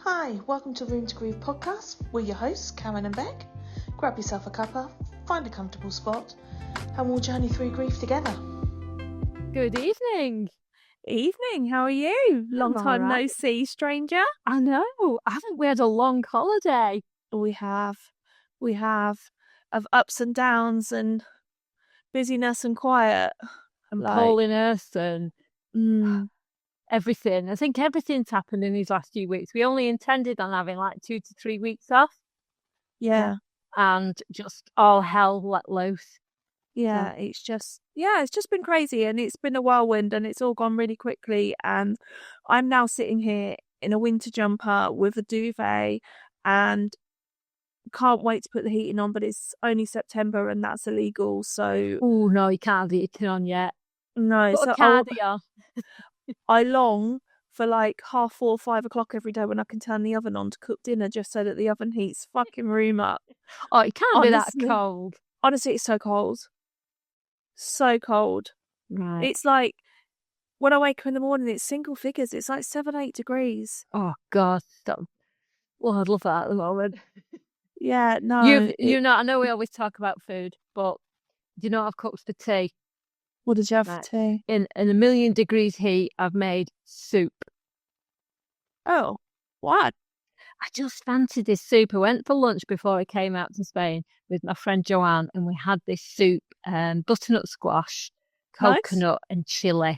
Hi, welcome to Room to Grieve podcast. We're your hosts, Karen and Bec. Grab yourself a cuppa, find a comfortable spot, and we'll journey through grief together. Good evening. Evening, how are you? Long time no see, stranger. I know. Haven't we had a long holiday? We have. Of ups and downs and busyness and quiet. And holiness and everything. I think everything's happened in these last few weeks. We only intended on having like 2 to 3 weeks off. Yeah. And just all hell let loose. Yeah, it's just been crazy and it's been a whirlwind and it's all gone really quickly. And I'm now sitting here in a winter jumper with a duvet and can't wait to put the heating on, but it's only September and that's illegal. So no, you can't have the heating on yet. No, put so a cardio. I long for like 4:30, 5 o'clock every day when I can turn the oven on to cook dinner just so that the oven heats fucking room up. Oh, it can't be that cold. Honestly, it's so cold. So cold. Right. It's like when I wake up in the morning, it's single figures. It's like 7-8 degrees. Oh God, stop. Well, I'd love that at the moment. Yeah, no. I know we always talk about food, but do you know what I've cooked for tea? What did you have for tea? In a 1,000,000 degrees heat, I've made soup. Oh, what? I just fancied this soup. I went for lunch before I came out to Spain with my friend Joanne, and we had this soup, butternut squash, coconut and chilli.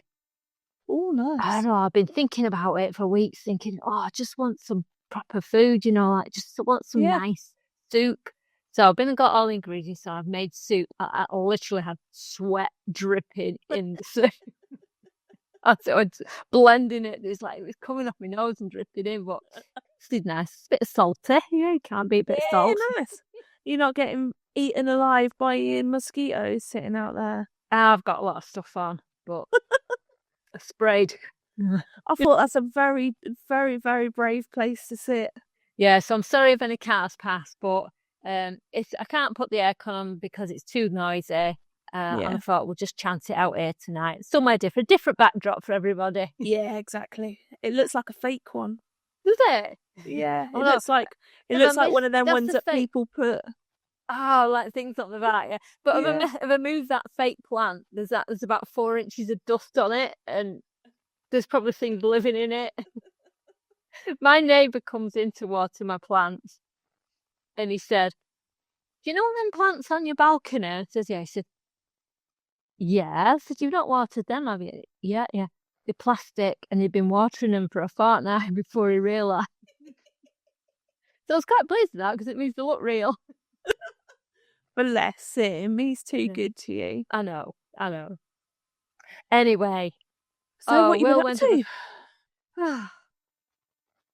Oh, nice. I know, I've been thinking about it for weeks, thinking, I just want some proper food, just want some nice soup. So I've been and got all the ingredients, so I've made soup. I literally had sweat dripping in the soup. I was blending it. It was coming off my nose and dripping in, but it's nice. It's a bit salty. You can't beat a bit of salt. Nice. You're not getting eaten alive by mosquitoes sitting out there. I've got a lot of stuff on, but I sprayed. I thought that's a very, very, very brave place to sit. Yeah, so I'm sorry if any cars pass, but I can't put the aircon on because it's too noisy. And I thought we'll just chant it out here tonight. Somewhere different backdrop for everybody. Yeah, exactly. It looks like a fake one. Does it? Yeah, it looks like one of them ones that people put. Oh, like things up the back, yeah. But if I move that fake plant, there's about 4 inches of dust on it, and there's probably things living in it. My neighbour comes in to water my plants, and he said, "Do you know them plants on your balcony?" I says, "Yeah." He said, "Yeah." I said, "You've not watered them, have you?" Yeah. They're plastic, and he'd been watering them for a fortnight before he realised. So I was quite pleased with that because it means they look real. Bless him, he's too good to you. I know. Anyway, so what you been up to?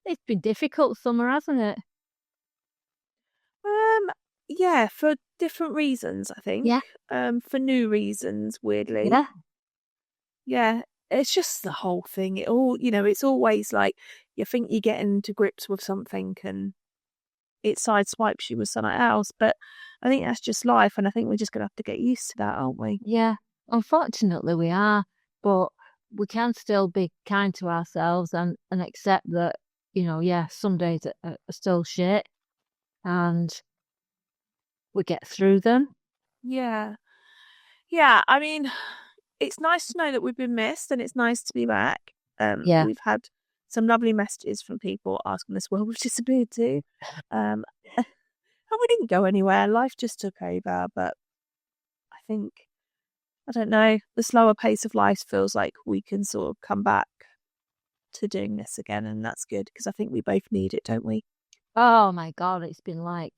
It's been difficult summer, hasn't it? Yeah, for different reasons, I think. Yeah. For new reasons, weirdly. Yeah. Yeah, it's just the whole thing. It all, it's always like you think you're getting to grips with something and it sideswipes you with something else. But I think that's just life, and I think we're just going to have to get used to that, aren't we? Yeah, unfortunately we are, but we can still be kind to ourselves and accept that, some days are still shit, and we get through them. Yeah, I mean, it's nice to know that we've been missed, and it's nice to be back. We've had some lovely messages from people asking us where we've disappeared to. And we didn't go anywhere. Life just took over. But I think, I don't know, the slower pace of life feels like we can sort of come back to doing this again. And that's good because I think we both need it, don't we? Oh my God, it's been like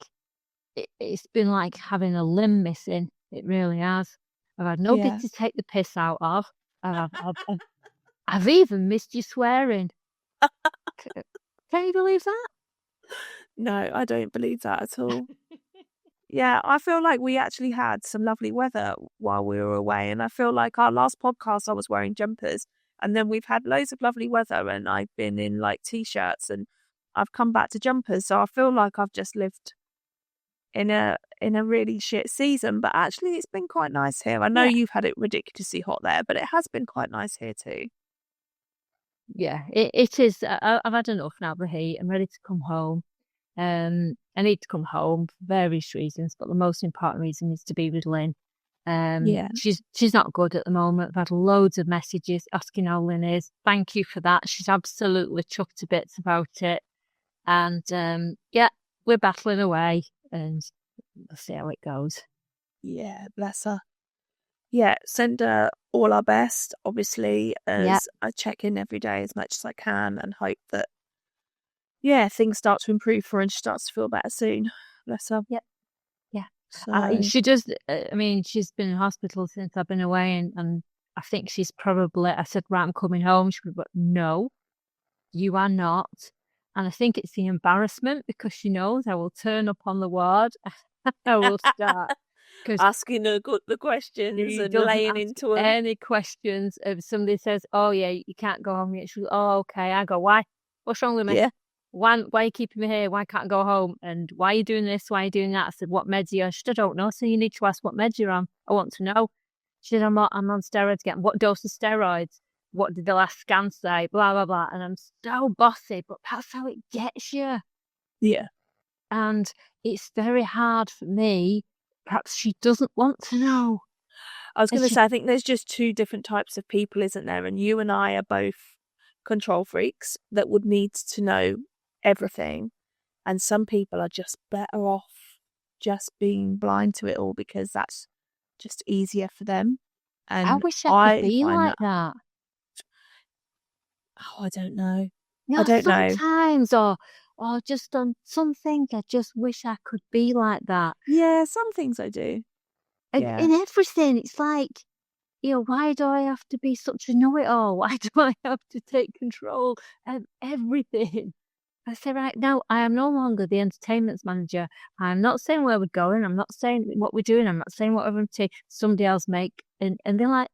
having a limb missing. It really has. I've had nobody to take the piss out of. I've even missed you swearing. Can you believe that? No, I don't believe that at all. Yeah, I feel like we actually had some lovely weather while we were away, and I feel like our last podcast I was wearing jumpers, and then we've had loads of lovely weather and I've been in like t-shirts and I've come back to jumpers, so I feel like I've just lived in a really shit season, but actually it's been quite nice here. I know you've had it ridiculously hot there, but it has been quite nice here too. Yeah, it is. I've had enough now of the heat. I'm ready to come home. I need to come home for various reasons, but the most important reason is to be with Lynn. She's not good at the moment. I've had loads of messages asking how Lynn is. Thank you for that. She's absolutely chuffed to bits about it. And we're battling away, and we'll see how it goes. Yeah, bless her. Yeah, send her all our best, obviously, as I check in every day as much as I can and hope that, things start to improve for her and she starts to feel better soon. Bless her. Yep. Yeah. So... she does, she's been in hospital since I've been away, and I think she's probably, I said, right, I'm coming home. She was, no, you are not. And I think it's the embarrassment because she knows I will turn up on the ward. I will start asking her the questions and laying into her. Any questions. If somebody says, oh, yeah, you can't go home yet, she'll, oh, okay. I go, why? What's wrong with me? Yeah. Why are you keeping me here? Why can't I go home? And why are you doing this? Why are you doing that? I said, what meds are you on? She said, I don't know. So you need to ask what meds you're on. I want to know. She said, I'm on steroids again. What dose of steroids? What did the last scan say? Blah, blah, blah. And I'm so bossy, but that's how it gets you. Yeah. And it's very hard for me. Perhaps she doesn't want to know. I was going to say, I think there's just two different types of people, isn't there? And you and I are both control freaks that would need to know everything. And some people are just better off just being blind to it all because that's just easier for them. And I wish I could be like that. Oh, I don't know. I don't know. Sometimes, or just on some things, I just wish I could be like that. Yeah, some things I do. In everything, it's like, why do I have to be such a know-it-all? Why do I have to take control of everything? I say, right now, I am no longer the entertainment manager. I'm not saying where we're going. I'm not saying what we're doing. I'm not saying what we're going to somebody else make. And they're like,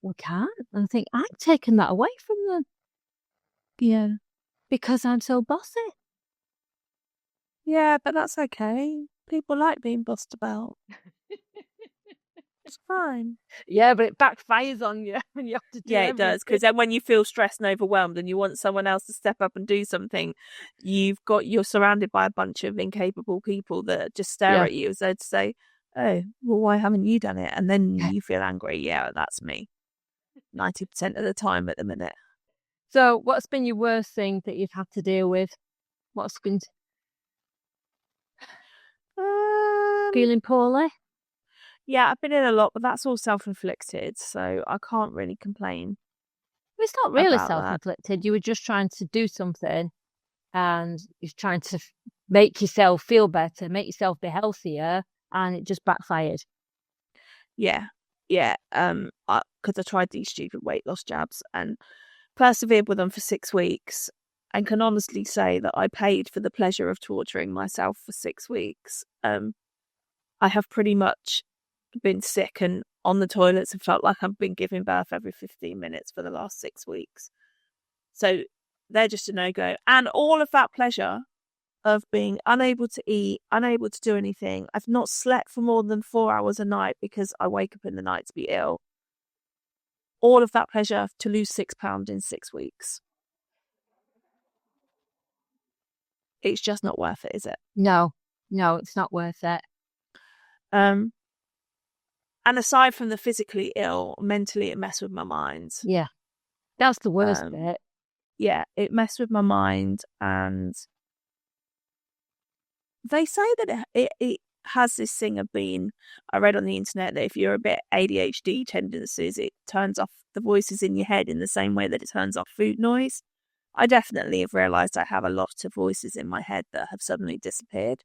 we can't. And I think, I've taken that away from them. Yeah. Because I'm so bossy. Yeah, but that's okay. People like being bossed about. It's fine. Yeah, but it backfires on you when you have to do it does. Because then when you feel stressed and overwhelmed and you want someone else to step up and do something, you're surrounded by a bunch of incapable people that just stare at you as though to say, oh, well, why haven't you done it? And then you feel angry. Yeah, that's me. 90% of the time at the minute. So what's been your worst thing that you've had to deal with? What's been... feeling poorly? Yeah, I've been in a lot, but that's all self-inflicted, so I can't really complain. It's not really self-inflicted. You were just trying to do something and you're trying to make yourself feel better, make yourself be healthier, and it just backfired. Yeah. Because I tried these stupid weight loss jabs and persevered with them for 6 weeks and can honestly say that I paid for the pleasure of torturing myself for 6 weeks. I have pretty much been sick and on the toilets and felt like I've been giving birth every 15 minutes for the last 6 weeks. So they're just a no-go. And all of that pleasure of being unable to eat, unable to do anything. I've not slept for more than 4 hours a night because I wake up in the night to be ill. All of that pleasure to lose 6 pounds in 6 weeks. It's just not worth it, is it? No, it's not worth it. And aside from the physically ill, mentally it messed with my mind. Yeah, that's the worst bit. Yeah, it messed with my mind, and they say that it has this thing of being, I read on the internet that if you're a bit ADHD tendencies, it turns off the voices in your head in the same way that it turns off food noise. I definitely have realised I have a lot of voices in my head that have suddenly disappeared.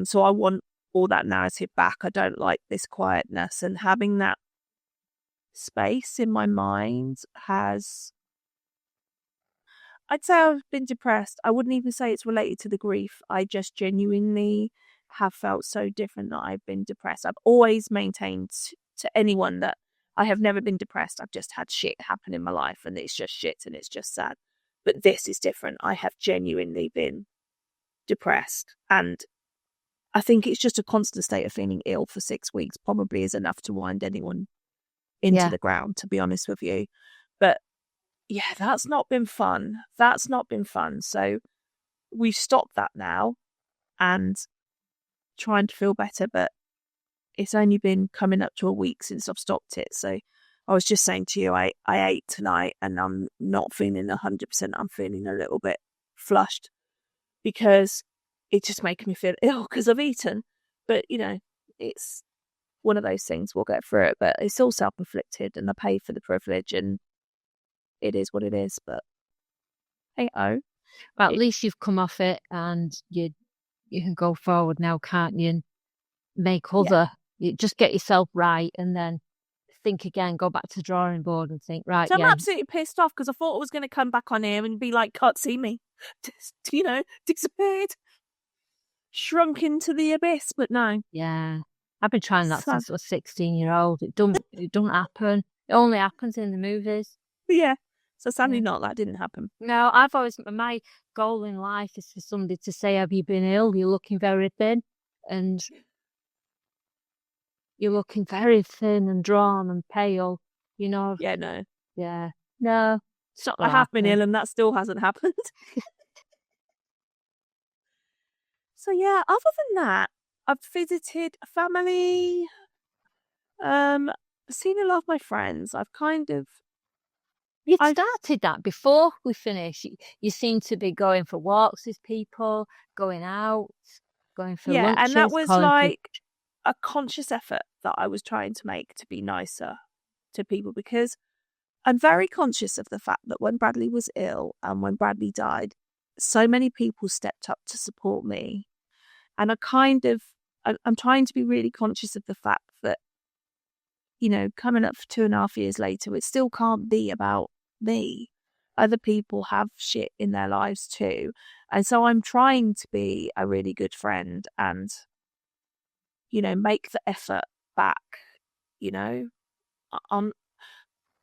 So I want all that narrative back. I don't like this quietness, and having that space in my mind has... I'd say I've been depressed. I wouldn't even say it's related to the grief. I just genuinely have felt so different that I've been depressed. I've always maintained to anyone that I have never been depressed. I've just had shit happen in my life and it's just shit and it's just sad. But this is different. I have genuinely been depressed, and I think it's just a constant state of feeling ill for 6 weeks probably is enough to wind anyone into the ground, to be honest with you. But yeah, that's not been fun. So we've stopped that now and trying to feel better, but it's only been coming up to a week since I've stopped it. So I was just saying to you, I ate tonight and I'm not feeling 100%. I'm feeling a little bit flushed because it just makes me feel ill because I've eaten. But, it's one of those things. We'll get through it. But it's all self-inflicted and I pay for the privilege and it is what it is. But hey-oh. Well, at least you've come off it and you can go forward now, can't you? And make other... Yeah. You just get yourself right and then think again, go back to the drawing board and think, right, so I'm absolutely pissed off because I thought I was going to come back on here and be like, can't see me. Just, disappeared. Shrunk into the abyss, but no. Yeah. I've been trying that since I was 16-year-old. It don't happen. It only happens in the movies. Yeah. So sadly not, that didn't happen. No, my goal in life is for somebody to say, have you been ill? You're looking very thin. And you're looking very thin and drawn and pale, Yeah, no. Yeah. No. It's not I have been ill and that still hasn't happened. So yeah, other than that, I've visited a family, seen a lot of my friends. I've kind of... You started that before we finished. You seem to be going for walks with people, going out, going for lunches. Yeah, and that was like a conscious effort that I was trying to make to be nicer to people because I'm very conscious of the fact that when Bradley was ill and when Bradley died, so many people stepped up to support me. And I'm trying to be really conscious of the fact that, coming up for 2.5 years later, it still can't be about me. Other people have shit in their lives too. And so I'm trying to be a really good friend and, make the effort back,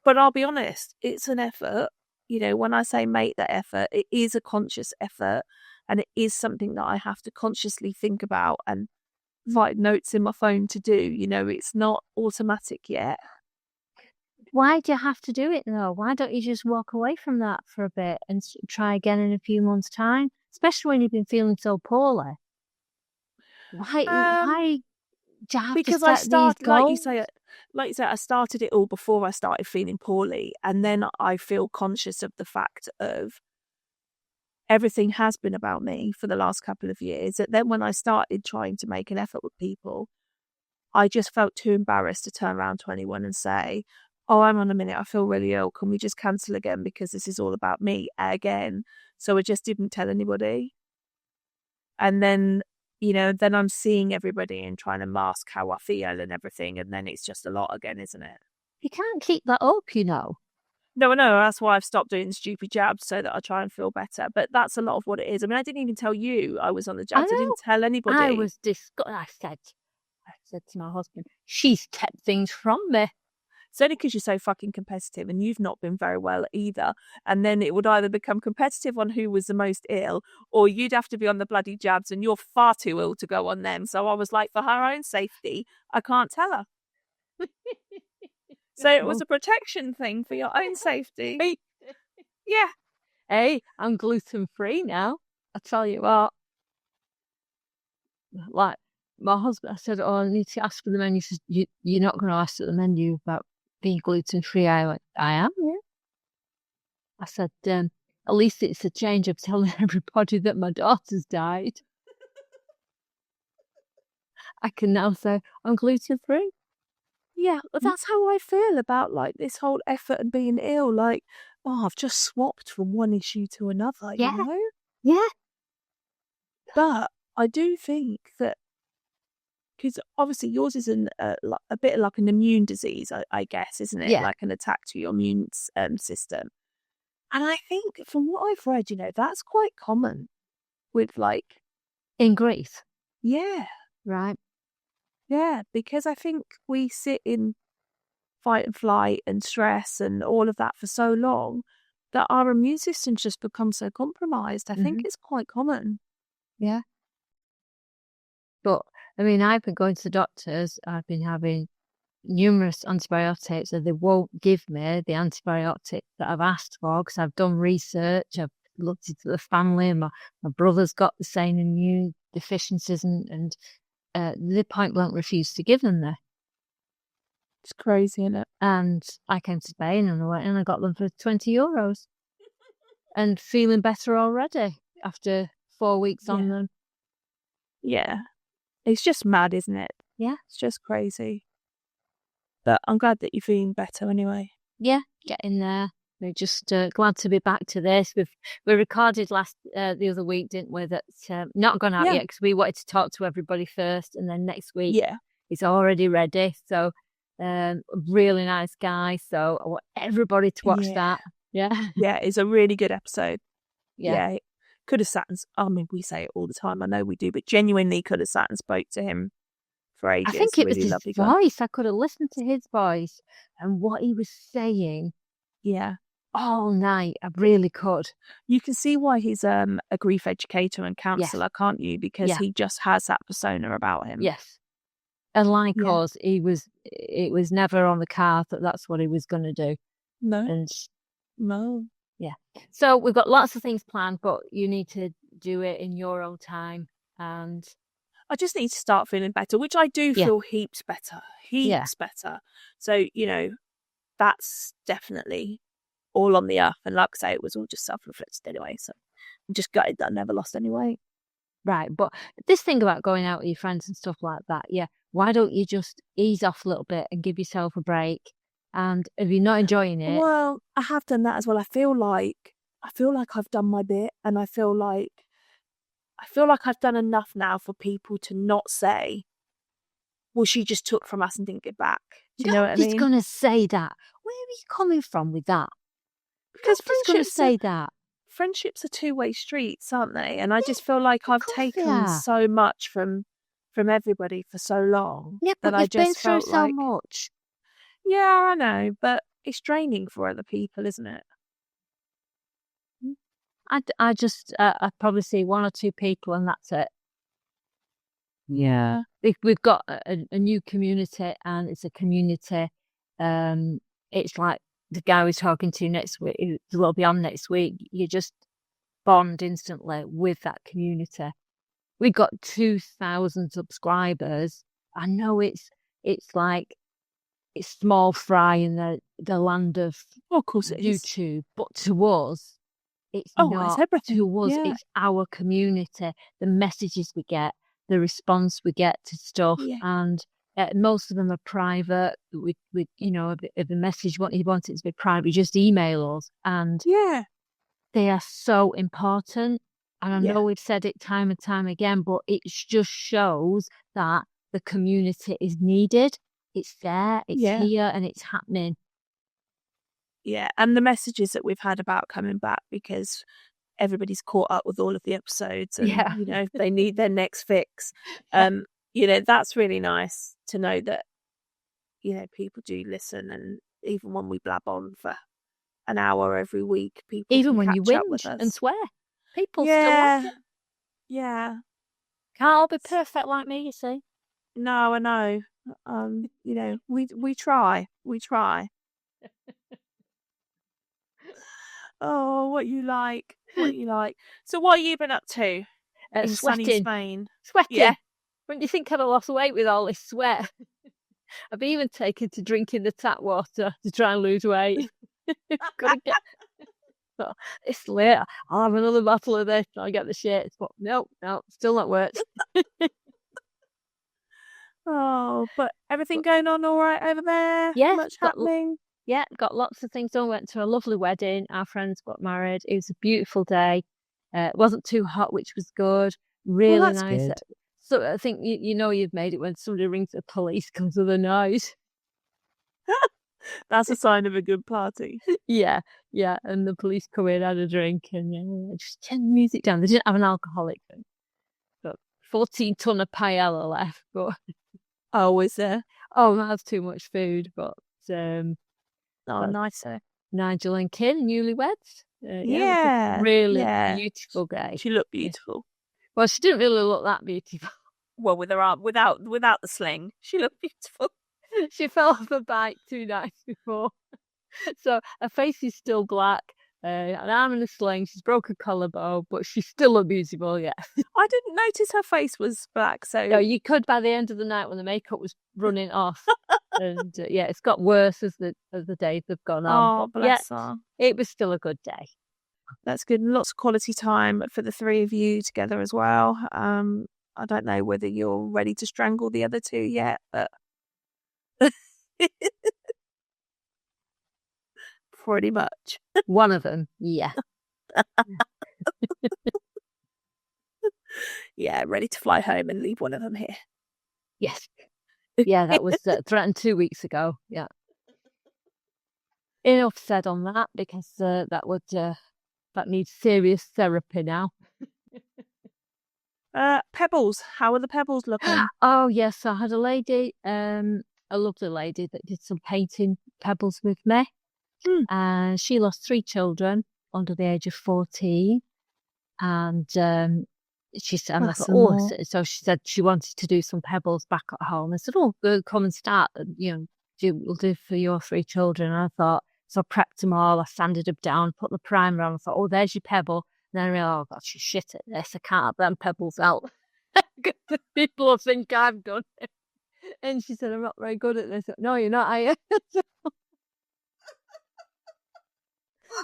but I'll be honest, it's an effort. When I say make the effort, it is a conscious effort and it is something that I have to consciously think about and write notes in my phone to do. It's not automatic yet. Why do you have to do it though? Why don't you just walk away from that for a bit and try again in a few months' time? Especially when you've been feeling so poorly. Why do you have because to set these goals? Like you say, I started it all before I started feeling poorly, and then I feel conscious of the fact of everything has been about me for the last couple of years. And then when I started trying to make an effort with people, I just felt too embarrassed to turn around to anyone and say, oh, hang on a minute, I feel really ill. Can we just cancel again because this is all about me again? So I just didn't tell anybody. And then, then I'm seeing everybody and trying to mask how I feel and everything. And then it's just a lot again, isn't it? You can't keep that up, No, I know. That's why I've stopped doing stupid jabs so that I try and feel better. But that's a lot of what it is. I mean, I didn't even tell you I was on the jabs. I didn't tell anybody. I was disgusted. I said to my husband, she's kept things from me. It's only because you're so fucking competitive and you've not been very well either. And then it would either become competitive on who was the most ill or you'd have to be on the bloody jabs and you're far too ill to go on them. So I was like, for her own safety, I can't tell her. So it was a protection thing for your own safety. Yeah. Hey, I'm gluten-free now. I tell you what. Like, my husband, I said, oh, I need to ask for the menu. He says, you're not going to ask for the menu about being gluten-free. I went, I am, yeah. I said, at least it's a change of telling everybody that my daughter's died. I can now say, I'm gluten-free. Yeah, but that's how I feel about like this whole effort and being ill. Like, oh, I've just swapped from one issue to another, Yeah. you know? Yeah. But I do think that, because obviously yours is a bit like an immune disease, I guess, isn't it? Yeah. Like an attack to your immune system. And I think from what I've read, that's quite common with like... In Greece? Yeah. Right. Yeah, because I think we sit in fight and flight and stress and all of that for so long that our immune system's just become so compromised. I think it's quite common. Yeah. But, I mean, I've been going to the doctors. I've been having numerous antibiotics, and they won't give me the antibiotic that I've asked for because I've done research. I've looked into the family, and my brother's got the same immune deficiencies, and they point blank refused to give them there. It's crazy, isn't it? And I came to Spain and I went and I got them for €20 and feeling better already after 4 weeks on them. Yeah. It's just mad, isn't it? Yeah. It's just crazy. But I'm glad that you're feeling better anyway. Yeah, getting there. We're just glad to be back to this. We recorded the other week, didn't we? That's not gone out yet because we wanted to talk to everybody first, and then next week it's already ready. So really nice guy. So I want everybody to watch that. Yeah, yeah, it's a really good episode. Yeah, could have sat and we say it all the time. I know we do, but genuinely could have sat and spoke to him for ages. I think it really was his voice. I could have listened to his voice and what he was saying. Yeah. All night. I really could. You can see why he's a grief educator and counsellor, can't you? Because he just has that persona about him. Yes. And like us, it was never on the card that that's what he was going to do. No. Yeah. So we've got lots of things planned, but you need to do it in your own time. And I just need to start feeling better, which I do feel heaps better. Better. So, that's definitely all on the up. And like I say, it was all just self-inflicted anyway. So I'm just gutted that I never lost any weight. Right. But this thing about going out with your friends and stuff like that, why don't you just ease off a little bit and give yourself a break? And if you're not enjoying it... Well, I have done that as well. I feel like I've done my bit, and I feel like I've done enough now for people to not say, well, she just took from us and didn't give back. Do you know what I mean? Nobody's going to say that. Where are you coming from with that? Because nobody's going to say that. Friendships are two-way streets, aren't they? And I just feel like I've taken so much from everybody for so long that I just been through so much. Yeah, I know, but it's draining for other people, isn't it? I just I probably see one or two people and that's it. Yeah, we've got a new community, and it's a community. It's like the guy we're talking to next week, who will be on next week. You just bond instantly with that community. We've got 2,000 subscribers. I know it's like it's small fry in the land of course it YouTube, but to us, it's not. It's everything. To us, it's our community. The messages we get, the response we get to stuff, and most of them are private. We if a message you want it to be private, just email us, and they are so important. And I know we've said it time and time again, but it just shows that the community is needed. It's there, it's here, and it's happening. Yeah, and the messages that we've had about coming back, because everybody's caught up with all of the episodes, and they need their next fix. That's really nice to know that people do listen, and even when we blab on for an hour every week, people even when you whinge with us and swear, people still like it. Yeah, can't all be perfect like me, you see. No, I know. We try. Oh, what you like. So what have you been up to in sweating. Sunny Spain? Sweating. Yeah. When do you think I'd have lost weight with all this sweat? I've even taken to drinking the tap water to try and lose weight. So it's late. I'll have another bottle of this and I'll get the shits. But no, still not worked. Oh, but everything going on all right over there? Yeah. Much happening? Got lots of things done. Went to a lovely wedding. Our friends got married. It was a beautiful day. It wasn't too hot, which was good. Really nice. Good. So I think you've made it when somebody rings the police because of the noise. That's a sign of a good party. Yeah. And the police come in, had a drink, and just turn the music down. They didn't have an alcoholic thing. But 14 ton of paella left. But was there? Oh, that's too much food. But nice. Nigel and Kim, newlyweds. Really beautiful day. She looked beautiful. Well, she didn't really look that beautiful. Well, with her arm, without the sling, she looked beautiful. She fell off a bike 2 nights before. So her face is still black, an arm in a sling. She's broke a collarbone, but she's still abusable, yeah. I didn't notice her face was black, so... No, you could by the end of the night when the makeup was running off. And yeah, it's got worse as the days have gone on. Oh, bless her. It was still a good day. That's good. Lots of quality time for the three of you together as well. I don't know whether you're ready to strangle the other two yet, but pretty much. One of them, yeah. Yeah, ready to fly home and leave one of them here. Yes. Yeah, that was threatened 2 weeks ago. Yeah. Enough said on that, because that needs serious therapy now. Pebbles. How are the pebbles looking? Oh yes, I had a lady, a lovely lady that did some painting pebbles with me, and she lost 3 children under the age of 14, and she said, so she said she wanted to do some pebbles back at home. I said, oh, good, come and start. We'll do for your 3 children. And I thought, so I prepped them all. I sanded them down, put the primer on. I thought, oh, there's your pebble. And then I realized, oh God, she's shit at this. I can't have them pebbles out. People will think I've done it. And she said, I'm not very good at this. No, you're not, are you?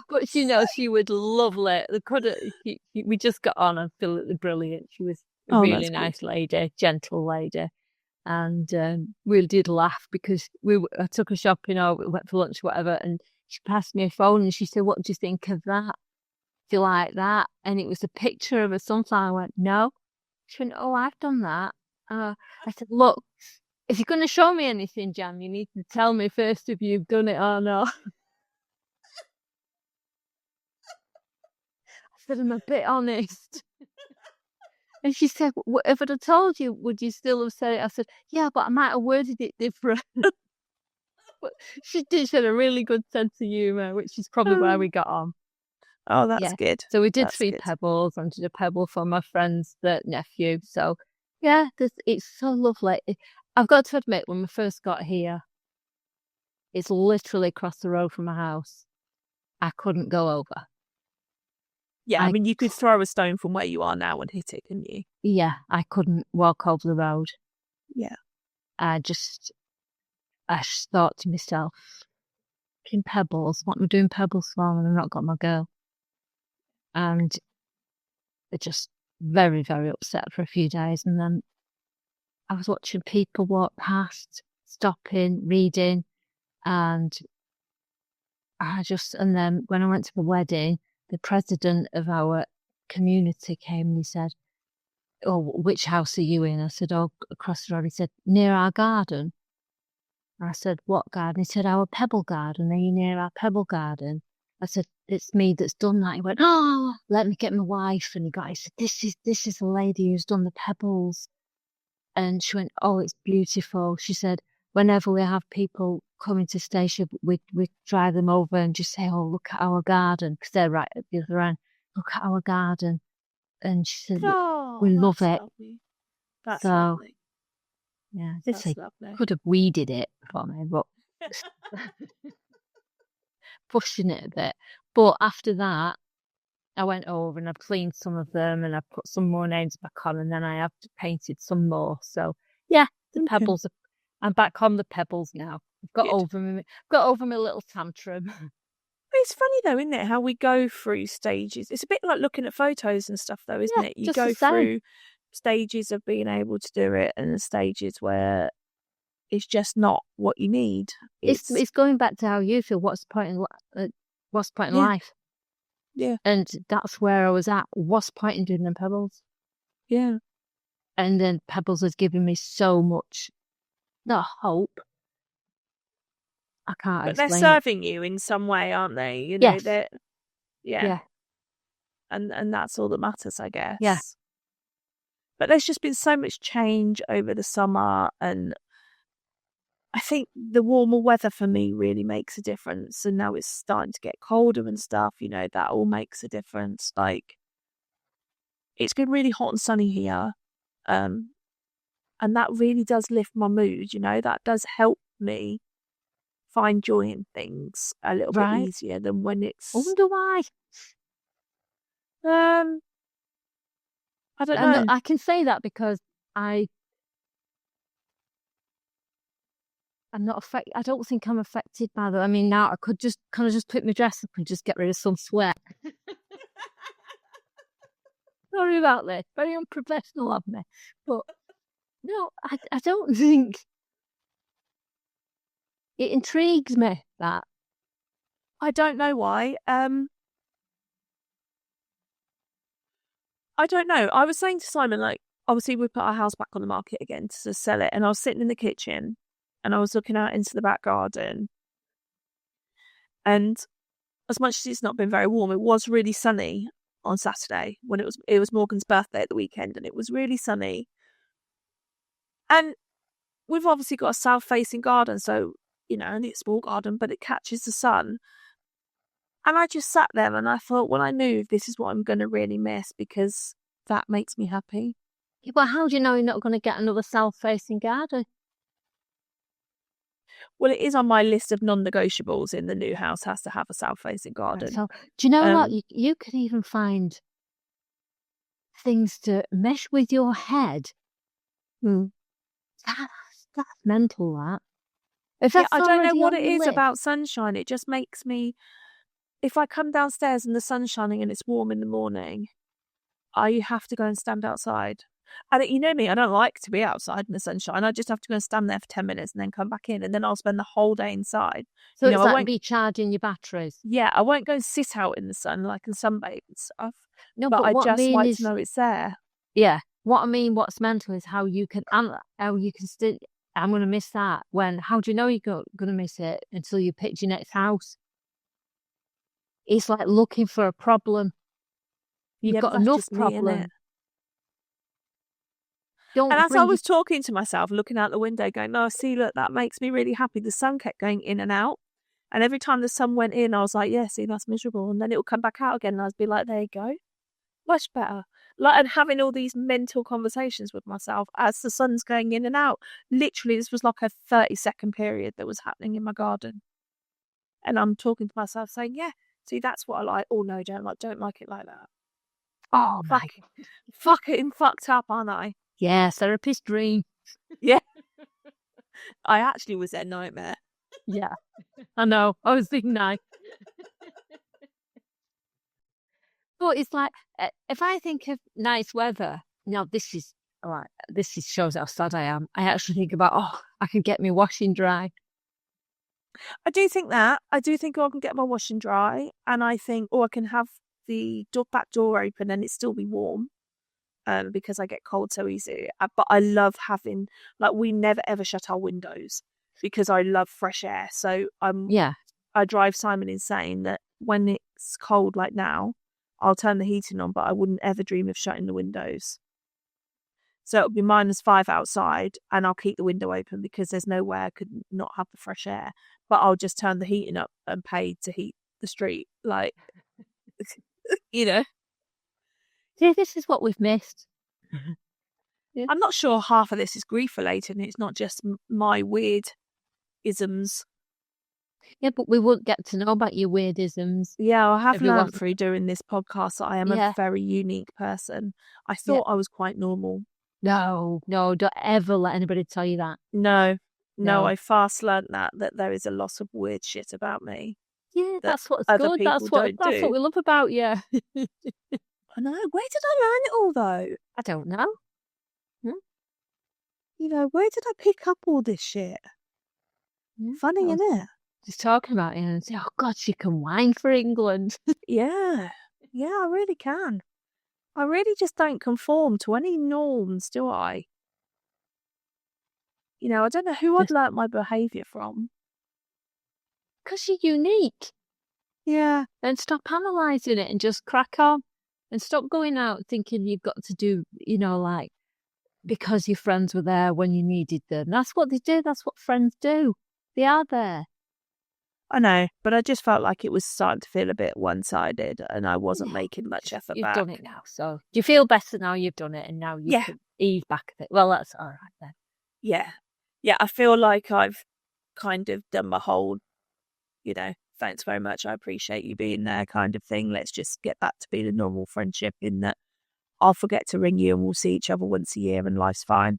But she would lovely. We just got on and absolutely brilliant. She was a really nice lady, gentle lady, and we did laugh because I took her shopping, we went for lunch, whatever, and she passed me a phone and she said, "What do you think of that? Do you like that?" And it was a picture of a sunflower. I went, "No." She went, "Oh, I've done that." I said, "Look, if you're going to show me anything, Jan, you need to tell me first if you've done it or not." I said, "I'm a bit honest." And she said, "If I'd have told you, would you still have said it?" I said, "Yeah, but I might have worded it different." But she had a really good sense of humour, which is probably why we got on. Oh, that's good. So we did 3 pebbles, and did a pebble for my friend's nephew. So yeah, it's so lovely. I've got to admit, when we first got here, it's literally across the road from my house. I couldn't go over. Yeah, I mean, you could throw a stone from where you are now and hit it, couldn't you? Yeah, I couldn't walk over the road. Yeah. I just thought to myself, in pebbles, what am I doing pebbles for when I've not got my girl? And they're just very, very upset for a few days. And then I was watching people walk past, stopping, reading, and then when I went to the wedding, the president of our community came and he said, "Oh, which house are you in?" I said, "Oh, across the road." He said, "Near our garden." I said, "What garden?" He said, "Our pebble garden. Are you near our pebble garden?" I said, "It's me that's done that." He went, "Oh, let me get my wife." And he said, this is the lady who's done the pebbles. And she went, "Oh, it's beautiful." She said, "Whenever we have people coming to station, we drive them over and just say, 'Oh, look at our garden,' because they're right at the other end. 'Look at our garden.'" And she said, "We love it." Lovely. That's lovely. Yeah, I did say could have weeded it for me, but pushing it a bit. But after that, I went over and I cleaned some of them and I put some more names back on, and then I have painted some more. So yeah, the pebbles. I'm back on the pebbles now. I've got over my little tantrum. It's funny though, isn't it? How we go through stages. It's a bit like looking at photos and stuff, though, isn't it? You go through stages of being able to do it, and stages where it's just not what you need. It's going back to how you feel. What's the point in life? Yeah. And that's where I was at. What's the point in doing them pebbles? Yeah. And then pebbles has given me so much, not hope. I can't explain. But they're serving you in some way, aren't they? You know, yes. Yeah. And that's all that matters, I guess. Yeah. But there's just been so much change over the summer, and I think the warmer weather for me really makes a difference. And now it's starting to get colder and stuff, you know, that all makes a difference. Like, it's been really hot and sunny here. And that really does lift my mood, you know, that does help me find joy in things a little bit easier than when it's... I wonder why. I don't know. I can say that because I'm not affected. I don't think I'm affected by that. I mean, now I could just kind of just put my dress up and just get rid of some sweat. Sorry about this. Very unprofessional of me. But no, I don't think it intrigues me, that. I don't know why. I don't know. I was saying to Simon, like, obviously we put our house back on the market again to sell it, and I was sitting in the kitchen and I was looking out into the back garden, and as much as it's not been very warm, it was really sunny on Saturday when it was Morgan's birthday at the weekend, and it was really sunny. And we've obviously got a south-facing garden, so, you know, only a small garden, but it catches the sun. And I just sat there and I thought, well, I knew this is what I'm going to really miss because that makes me happy. Yeah, but how do you know you're not going to get another south-facing garden? Well, it is on my list of non-negotiables in the new house, has to have a south-facing garden. So, do you know what? You could even find things to mesh with your head. That's mental, that. I don't know what it is about sunshine. It just makes me... If I come downstairs and the sun's shining and it's warm in the morning, I have to go and stand outside. And you know me, I don't like to be outside in the sunshine. I just have to go and stand there for 10 minutes and then come back in, and then I'll spend the whole day inside. So it's like recharging your batteries. Yeah, I won't go and sit out in the sun like and sunbathe and stuff. No, but I just like to know it's there. Yeah. What I mean, what's mental is how you can still... I'm going to miss that. How do you know you're going to miss it until you pick your next house? It's like looking for a problem. You've got enough problems. And as I was talking to myself, looking out the window, going, "No, see, look, that makes me really happy." The sun kept going in and out, and every time the sun went in, I was like, "Yeah, see, that's miserable," and then it would come back out again, and I'd be like, "There you go, much better." Like, and having all these mental conversations with myself as the sun's going in and out. Literally, this was like a 30-second period that was happening in my garden, and I'm talking to myself, saying, "Yeah, see, that's what I like." Oh no, don't like it like that. Oh, fucking fucked up, aren't I? Yeah, therapist dream. Yeah. I actually was their nightmare. Yeah. I know. I was thinking night. But it's like, if I think of nice weather, this shows how sad I am. I actually think about, I can get my washing dry. I do think that. I do think I can get my washing dry, and I think, I can have the back door open and it still be warm. Because I get cold so easy. But I love having, like, we never ever shut our windows because I love fresh air. So I drive Simon insane that when it's cold like now, I'll turn the heating on, but I wouldn't ever dream of shutting the windows. So it'll be -5 outside and I'll keep the window open because there's no way I could not have the fresh air. But I'll just turn the heating up and pay to heat the street. Like, you know. See, this is what we've missed. Yeah. I'm not sure half of this is grief related and it's not just my weird isms. Yeah, but we wouldn't get to know about your weird isms. Yeah, I have learned through doing this podcast that I am a very unique person. I thought I was quite normal. No, don't ever let anybody tell you that. No, I fast learned that there is a lot of weird shit about me. Yeah, that's what's good. That's what we love about you. I know. Where did I learn it all, though? I don't know. You know, where did I pick up all this shit? Funny, isn't it? Just talking about it and say, "Oh God, she can whine for England." Yeah, I really can. I really just don't conform to any norms, do I? You know, I don't know who I'd learnt my behaviour from. Because you're unique. Yeah. And stop analysing it and just crack on. And stop going out thinking you've got to do, like, because your friends were there when you needed them. That's what they do. That's what friends do. They are there. I know, but I just felt like it was starting to feel a bit one-sided and I wasn't making much effort back. You've done it now, so do you feel better now you've done it and now you can ease back a bit? Well, that's all right then. Yeah, I feel like I've kind of done my whole, thanks very much, I appreciate you being there kind of thing. Let's just get back to being a normal friendship, in that I'll forget to ring you and we'll see each other once a year and life's fine.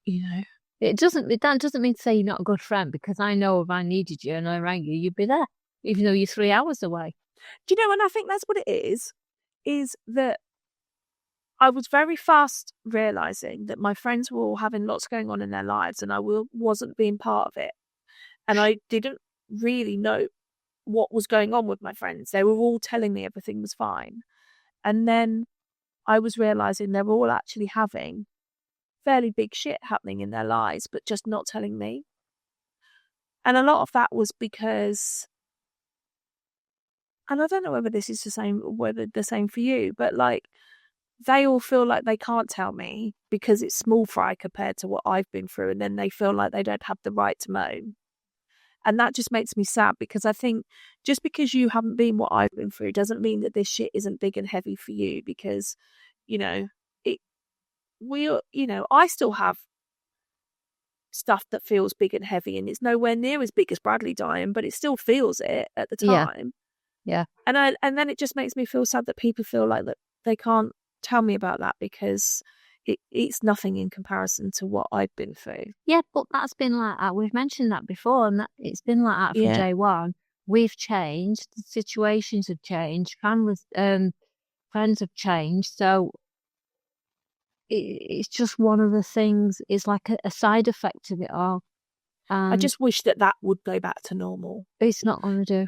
Yeah. That doesn't mean to say you're not a good friend, because I know if I needed you and I rang you, you'd be there, even though you're 3 hours away. Do you know, and I think that's what it is that I was very fast realising that my friends were all having lots going on in their lives and I wasn't being part of it. And I didn't really know what was going on with my friends. They were all telling me everything was fine. And then I was realising they were all actually having fairly big shit happening in their lives, but just not telling me. And a lot of that was because, and I don't know whether this is the same for you, but like, they all feel like they can't tell me because it's small fry compared to what I've been through, and then they feel like they don't have the right to moan. And that just makes me sad, because I think just because you haven't been what I've been through doesn't mean that this shit isn't big and heavy for you, because, I still have stuff that feels big and heavy, and it's nowhere near as big as Bradley dying, but it still feels it at the time. Yeah. And then it just makes me feel sad that people feel like that they can't tell me about that, because it's nothing in comparison to what I've been through. Yeah, but that's been like that. We've mentioned that before, and it's been like that from day one. We've changed. The situations have changed. Friends have changed. So it's just one of the things. It's like a side effect of it all. I just wish that would go back to normal. It's not going to do.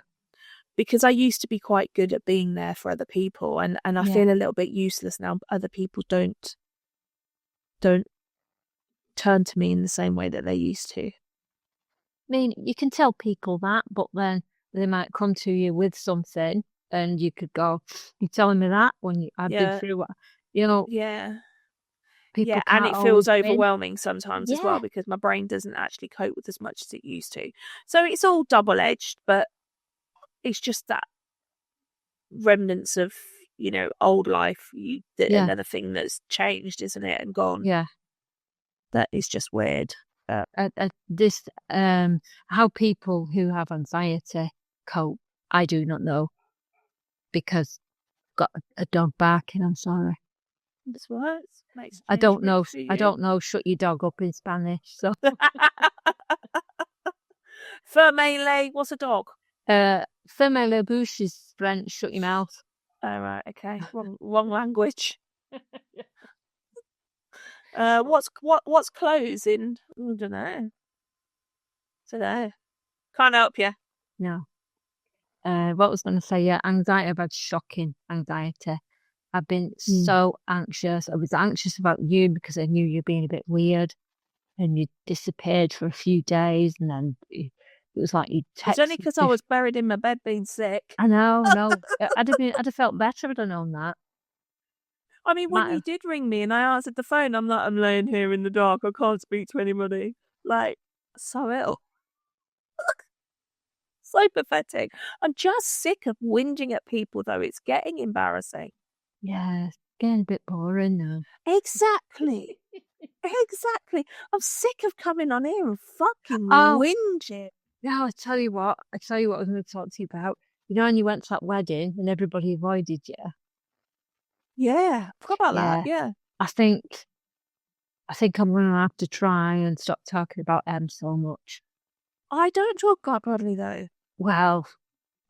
Because I used to be quite good at being there for other people, and I feel a little bit useless now. Other people don't turn to me in the same way that they used to. I mean, you can tell people that, but then they might come to you with something, and you could go, "You're telling me that when I've been through what, Yeah. People and it feels win. overwhelming sometimes as well, because my brain doesn't actually cope with as much as it used to. So it's all double-edged, but it's just that remnants of, old life, another thing that's changed, isn't it, and gone. Yeah. That is just weird. How people who have anxiety cope, I do not know, because I've got a dog barking. I'm sorry. That's what I don't know. I don't know. Shut your dog up in Spanish. So. Fermele, what's a dog? Ferme le bouche is French. Shut your mouth. Oh, right. Okay. Wrong language. What's close in? I don't know. Can't help you. No. What was I going to say? Yeah, anxiety. I've had shocking anxiety. I've been so anxious. I was anxious about you because I knew you were being a bit weird, and you disappeared for a few days, and then it was like you texted. It's only because I was buried in my bed being sick. I know. No, I'd have felt better if I'd known that. I mean, when you did ring me and I answered the phone, I'm laying here in the dark. I can't speak to anybody. Like, so ill. So pathetic. I'm just sick of whinging at people, though. It's getting embarrassing. Yeah, it's getting a bit boring now. Exactly. I'm sick of coming on here and fucking whinging. No, I tell you what I was going to talk to you about. You know, when you went to that wedding and everybody avoided you. Yeah, I forgot about that. Yeah. I think I'm going to have to try and stop talking about Em so much. I don't talk about Bradley, though. Well,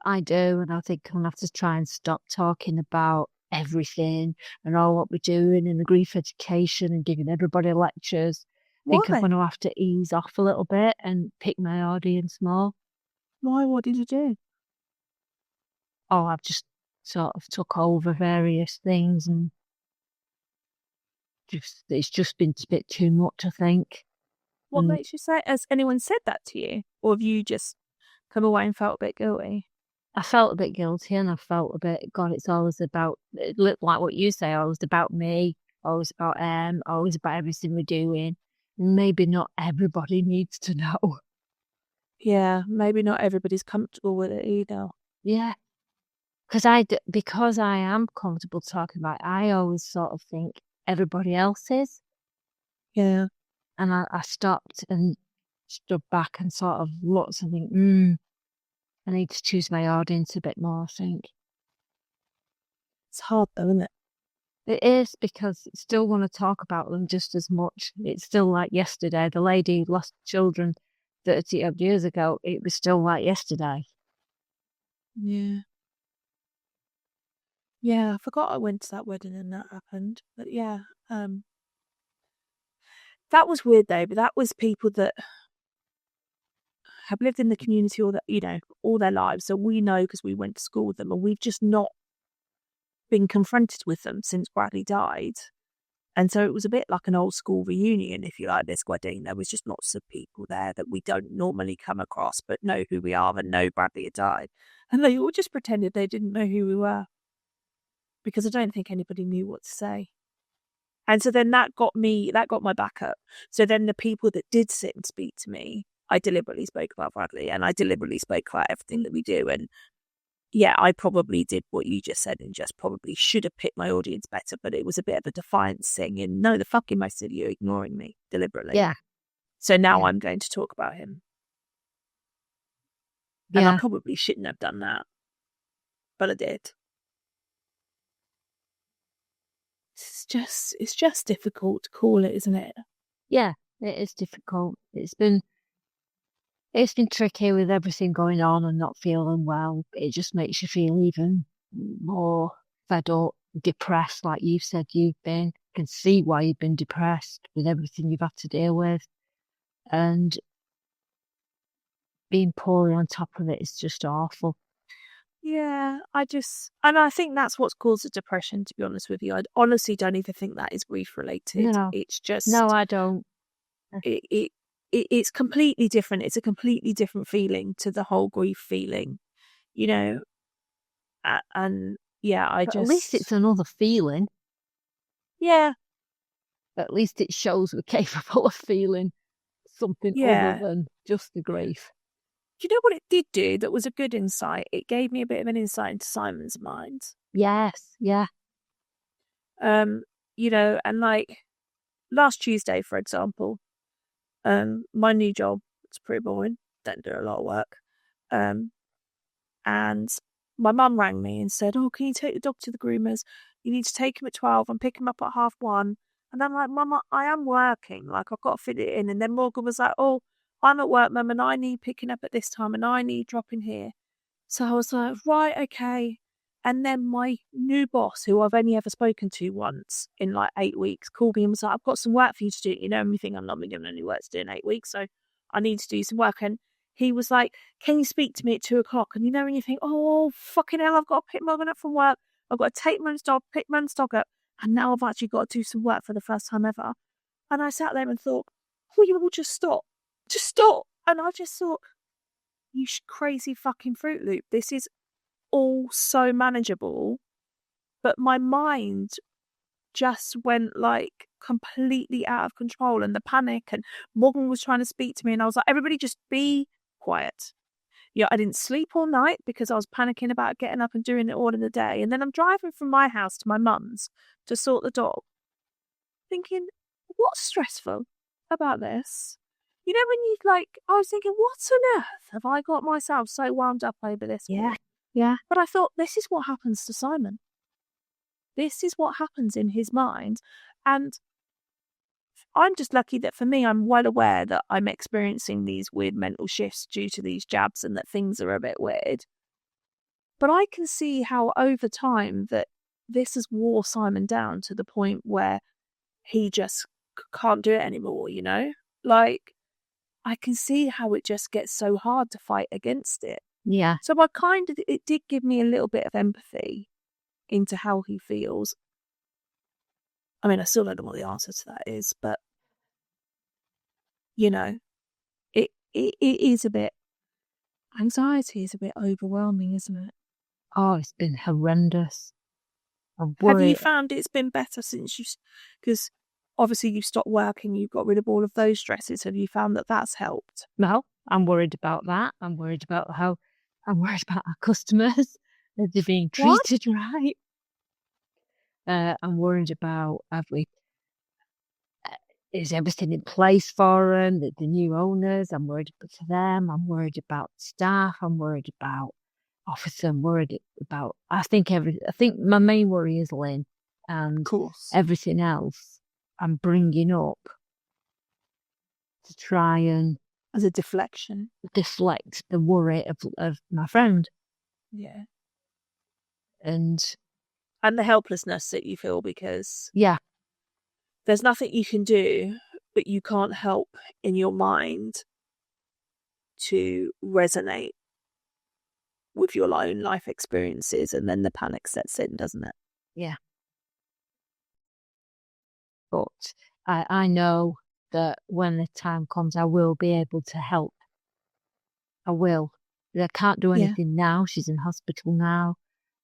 I do, and I think I'm going to have to try and stop talking about everything and all what we're doing in the grief education and giving everybody lectures. I think I'm going to have to ease off a little bit and pick my audience more. Why? What did you do? Oh, I've just sort of took over various things, and it's just been a bit too much, I think. What makes you say? Has anyone said that to you, or have you just come away and felt a bit guilty? I felt a bit guilty, and I felt a bit, God, it's always about, like what you say, always about me, always about always about everything we're doing. Maybe not everybody needs to know. Yeah, maybe not everybody's comfortable with it either. Yeah. Because I am comfortable talking about it, I always sort of think everybody else is. Yeah. And I stopped, and stood back and sort of looked and think, I need to choose my audience a bit more, I think. It's hard though, isn't it? It is, because I still want to talk about them just as much. It's still like yesterday. The lady lost children 30 odd years ago. It was still like yesterday. Yeah. Yeah, I forgot I went to that wedding and that happened. But yeah, that was weird though. But that was people that have lived in the community all their lives. So we know because we went to school with them, and we've just not been confronted with them since Bradley died. And so it was a bit like an old school reunion, if you like, this wedding. There was just lots of people there that we don't normally come across, but know who we are and know Bradley had died. And they all just pretended they didn't know who we were, because I don't think anybody knew what to say. And so then that got my back up. So then the people that did sit and speak to me, I deliberately spoke about Bradley, and I deliberately spoke about everything that we do. And yeah, I probably did what you just said and just probably should have picked my audience better, but it was a bit of a defiance thing. And no, the fucking most of you are ignoring me deliberately. Yeah. So now I'm going to talk about him. And I probably shouldn't have done that, but I did. It's just difficult to call it, isn't it? Yeah, it is difficult. It's been tricky with everything going on and not feeling well. It just makes you feel even more fed up, depressed, like you've said you've been. I can see why you've been depressed with everything you've had to deal with. And being poorly on top of it is just awful. Yeah, I think that's what's caused the depression, to be honest with you. I honestly don't even think that is grief related. No. It's just... No, I don't. It's completely different. It's a completely different feeling to the whole grief feeling, and yeah, At least it's another feeling. Yeah. At least it shows we're capable of feeling something other than just the grief. Do you know what it did do that was a good insight? It gave me a bit of an insight into Simon's mind. Yes, yeah. And like last Tuesday, for example, my new job, it's pretty boring, don't do a lot of work. And my mum rang me and said, "Oh, can you take the dog to the groomers? You need to take him at 12 and pick him up at 1:30. And I'm like, "Mum, I am working. Like, I've got to fit it in." And then Morgan was like, "Oh, I'm at work, Mum, and I need picking up at this time and I need dropping here." So I was like, right, okay. And then my new boss, who I've only ever spoken to once in like 8 weeks, called me and was like, "I've got some work for you to do. You know, everything I'm not been given any work to do in 8 weeks, so I need to do some work." And he was like, "Can you speak to me at 2:00? And when you think, "Oh, fucking hell, I've got to pick Morgan up from work. I've got to take Mum's dog, pick Mum's dog up. And now I've actually got to do some work for the first time ever." And I sat there and thought, "Will you all just stop? Just stop." And I just thought, you crazy fucking Fruit Loop. This is all so manageable. But my mind just went like completely out of control, and the panic, and Morgan was trying to speak to me and I was like, "Everybody just be quiet." I didn't sleep all night because I was panicking about getting up and doing it all in the day. And then I'm driving from my house to my mum's to sort the dog, thinking, what's stressful about this? When you I was thinking, what on earth have I got myself so wound up over this? Yeah. But I thought, this is what happens to Simon. This is what happens in his mind. And I'm just lucky that for me, I'm well aware that I'm experiencing these weird mental shifts due to these jabs and that things are a bit weird. But I can see how over time that this has wore Simon down to the point where he just can't do it anymore, I can see how it just gets so hard to fight against it. Yeah. So it did give me a little bit of empathy into how he feels. I mean, I still don't know what the answer to that is, but it is a bit, anxiety is a bit overwhelming, isn't it? Oh, it's been horrendous. Have you found it's been better since because obviously you stopped working, you got rid of all of those stresses. Have you found that that's helped? No, I'm worried about that. I'm worried about our customers, that they're being treated right. I'm worried about is everything in place for them? The new owners, I'm worried for them. I'm worried about staff. I'm worried about officer. I'm worried about. I think my main worry is Lynn, and Of course. everything else I'm bringing up to try and as a deflect the worry of my friend. Yeah. And the helplessness that you feel, because there's nothing you can do, but you can't help in your mind to resonate with your own life experiences, and then the panic sets in, doesn't it? Yeah. But I know that when the time comes, I will be able to help. I will. I can't do anything now. She's in hospital now.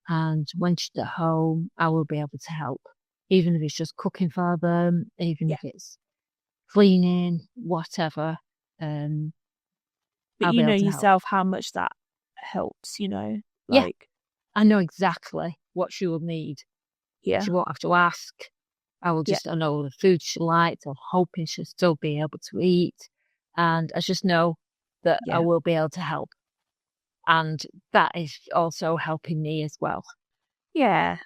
And when she's at home, I will be able to help. Even if it's just cooking for them, even if it's cleaning, whatever. But you know yourself how much that helps, you know? I know exactly what she will need. Yeah. She won't have to ask. I will just, I know the food she likes. I'm hoping she'll still be able to eat. And I just know that I will be able to help. And that is also helping me as well. Yeah.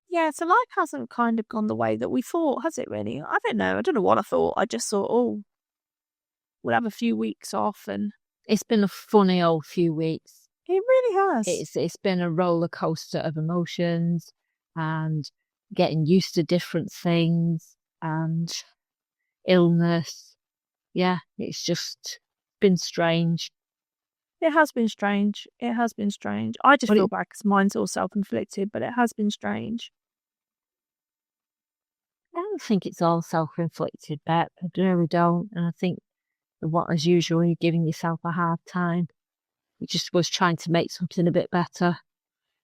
Yeah, so life hasn't kind of gone the way that we thought, has it really? I don't know. I don't know what I thought. I just thought, we'll have a few weeks off. And it's been a funny old few weeks. It really has. It's been a roller coaster of emotions and getting used to different things and illness. Yeah, it's just been strange. It has been strange. I just feel bad because mine's all self-inflicted, but it has been strange. I don't think it's all self-inflicted, Beth. I really don't. And I think what, as usual, you're giving yourself a hard time. You just was trying to make something a bit better.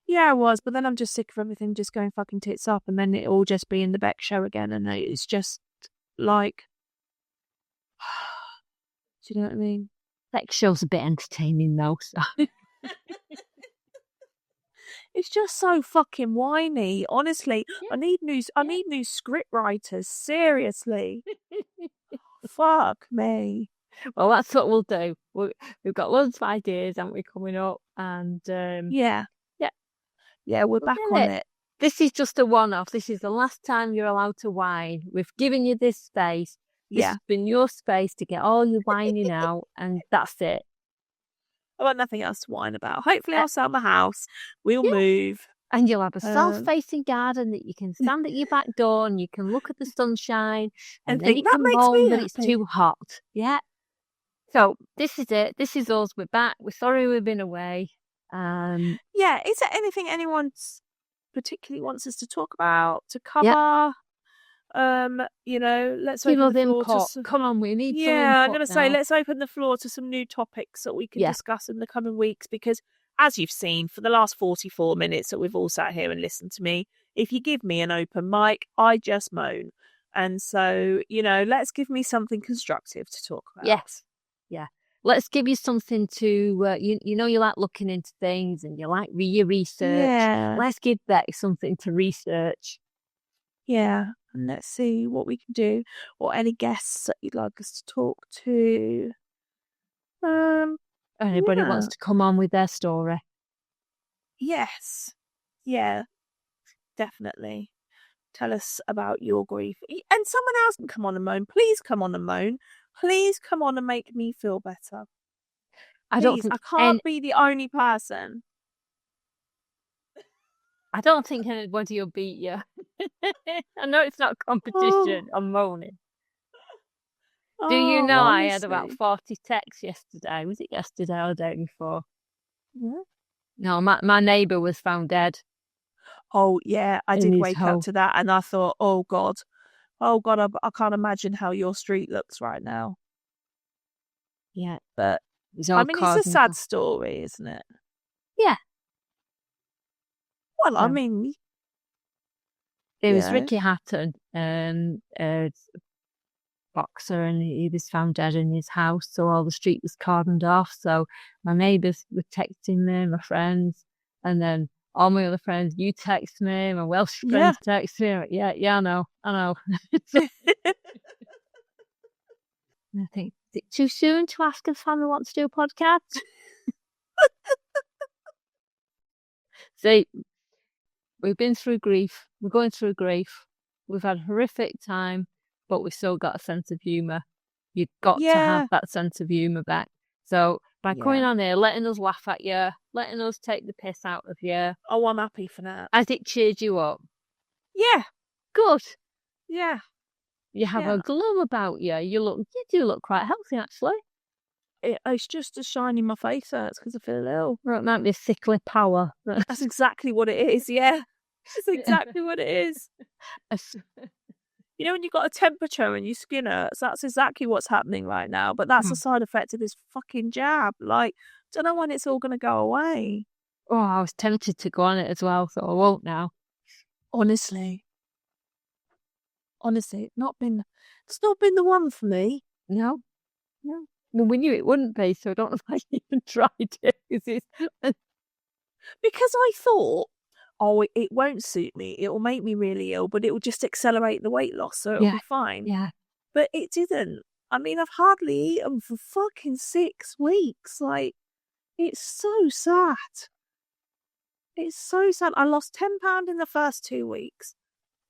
Yeah, I was, but then I'm just sick of everything just going fucking tits up, and then it all just be in the Bec show again, and it's just like, do you know what I mean? Bec show's a bit entertaining though, so. It's just so fucking whiny. Honestly, I need new script writers. Seriously, fuck me. Well, that's what we'll do. We've got loads of ideas, haven't we, coming up? And we're back on it. This is just a one-off. This is the last time you're allowed to whine. We've given you this space. This has been your space to get all your whining out, and that's it. I've got nothing else to whine about. Hopefully I'll sell my house. We'll move. And you'll have a south-facing garden that you can stand at your back door and you can look at the sunshine and then you can moan that it's too hot. Yeah. So this is it. This is us. We're back. We're sorry we've been away. Is there anything anyone particularly wants us to talk about, to cover? Let's open the floor to come on, we need some input. I'm going to say let's open the floor to some new topics that we can discuss in the coming weeks, because as you've seen for the last 44 minutes that we've all sat here and listened to me, if you give me an open mic, I just moan. And so, let's give me something constructive to talk about. Yes. Yeah. Let's give you something to, you like looking into things and you like your research. Yeah. Let's give Bec something to research. Yeah. And let's see what we can do, or any guests that you'd like us to talk to. Anybody wants to come on with their story? Yes. Yeah. Definitely. Tell us about your grief. And someone else can come on and moan. Please come on and moan. Please come on and make me feel better. I can't be the only person. I don't think anybody will beat you. I know it's not a competition. I'm moaning. Do you know honestly. I had about 40 texts yesterday? Was it yesterday or the day before? Yeah. No, my neighbour was found dead. Oh, yeah. I did wake up to that and I thought, oh, God, I can't imagine how your street looks right now. Yeah. But, it's a sad story, isn't it? Yeah. Well, I mean... It was Ricky Hatton, a boxer, and he was found dead in his house, so all the street was cordoned off. So my neighbours were texting me, my friends, and then all my other friends, you text me, my Welsh friends text me. Yeah, I know. And I think, is it too soon to ask if family wants to do a podcast? See, we've been through grief. We're going through grief. We've had a horrific time, but we've still got a sense of humour. You've got to have that sense of humour back. So by coming on here, letting us laugh at you, letting us take the piss out of you. Oh, I'm happy for that. Has it cheered you up? Yeah. Good. Yeah. You have a glow about you. You do look quite healthy, actually. It's just a shine in my face hurts because I feel ill. Right, it might be a sickly power. That's exactly what it is, yeah. That's exactly what it is. You know when you've got a temperature and your skin hurts, that's exactly what's happening right now. But that's a side effect of this fucking jab. Like, don't know when it's all going to go away. Oh, I was tempted to go on it as well, so I won't now. Honestly, it's not been the one for me. No. Well, we knew it wouldn't be, so I don't know if I even tried it. Because I thought, it won't suit me. It will make me really ill, but it will just accelerate the weight loss, so it'll be fine. Yeah. But it didn't. I mean, I've hardly eaten for fucking 6 weeks. Like, it's so sad. It's so sad. I lost £10 in the first 2 weeks.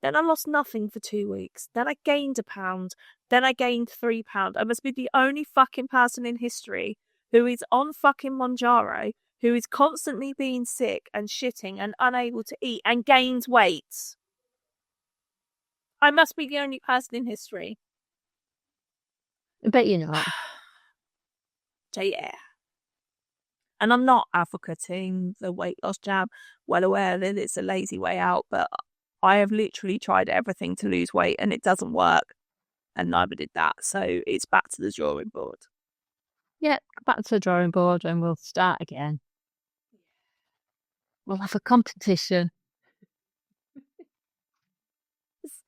Then I lost nothing for 2 weeks. Then I gained £1. Then I gained £3. I must be the only fucking person in history who is on fucking Monjaro, who is constantly being sick and shitting and unable to eat and gains weight. I must be the only person in history. I bet you're not. So yeah. And I'm not advocating the weight loss jab. Well aware that it's a lazy way out, but I have literally tried everything to lose weight and it doesn't work. And neither did that. So it's back to the drawing board. Yeah, back to the drawing board and we'll start again. We'll have a competition.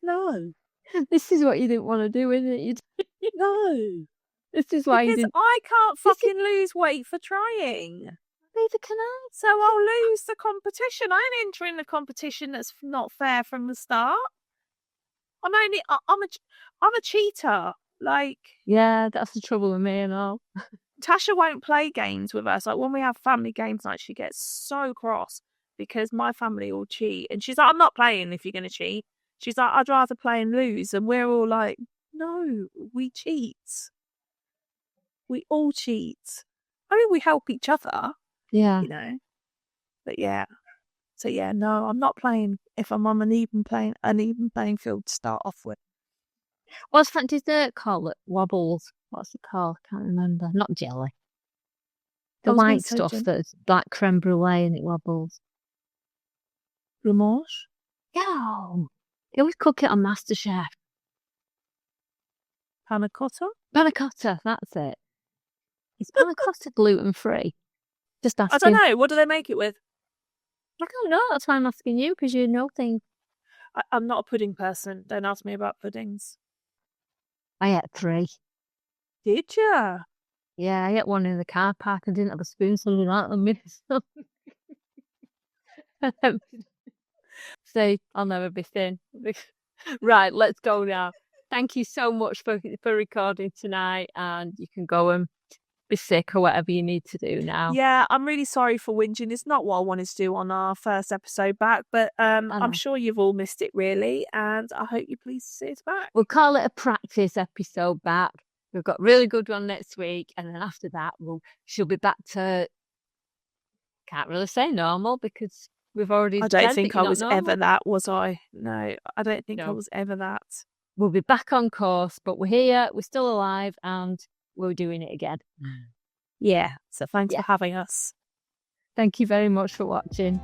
No. This is what you didn't want to do, isn't it? No. This is why because I can't fucking lose weight for trying. Neither can I. So I'll lose the competition. I ain't entering the competition that's not fair from the start. I'm a cheater. Like, yeah, that's the trouble with me and all. Tasha won't play games with us. Like when we have family games night, she gets so cross because my family all cheat, and she's like, "I'm not playing if you're going to cheat." She's like, "I'd rather play and lose," and we're all like, "No, we cheat. We all cheat. I mean, we help each other." Yeah. You know. But yeah. So yeah, no, I'm not playing if I'm on an even playing field to start off with. What's that dessert called? It wobbles. What's it called? I can't remember. Not jelly. The white stuff that's like creme brulee and it wobbles. Blancmange? Yeah. They always cook it on MasterChef. Panna cotta? Panna cotta, that's it. Is panna cotta gluten free? Just asking. I don't know. What do they make it with? I don't know. That's why I'm asking you, because you know things. I'm not a pudding person. Don't ask me about puddings. I ate 3. Did you? Yeah, I ate one in the car park. I didn't have a spoon, so I missed them. So I'll never be thin. Right, let's go now. Thank you so much for recording tonight, and you can go and be sick or whatever you need to do now. Yeah, I'm really sorry for whinging. It's not what I wanted to do on our first episode back, but I'm sure you've all missed it really, and I hope you're pleased to see us back. We'll call it a practice episode back. We've got a really good one next week, and then after that she'll be back to, can't really say normal because we've already I don't think I was ever that, was I? No, I don't think I was ever that. We'll be back on course, but we're here, we're still alive, and we're doing it again. Yeah, so thanks for having us. Thank you very much for watching.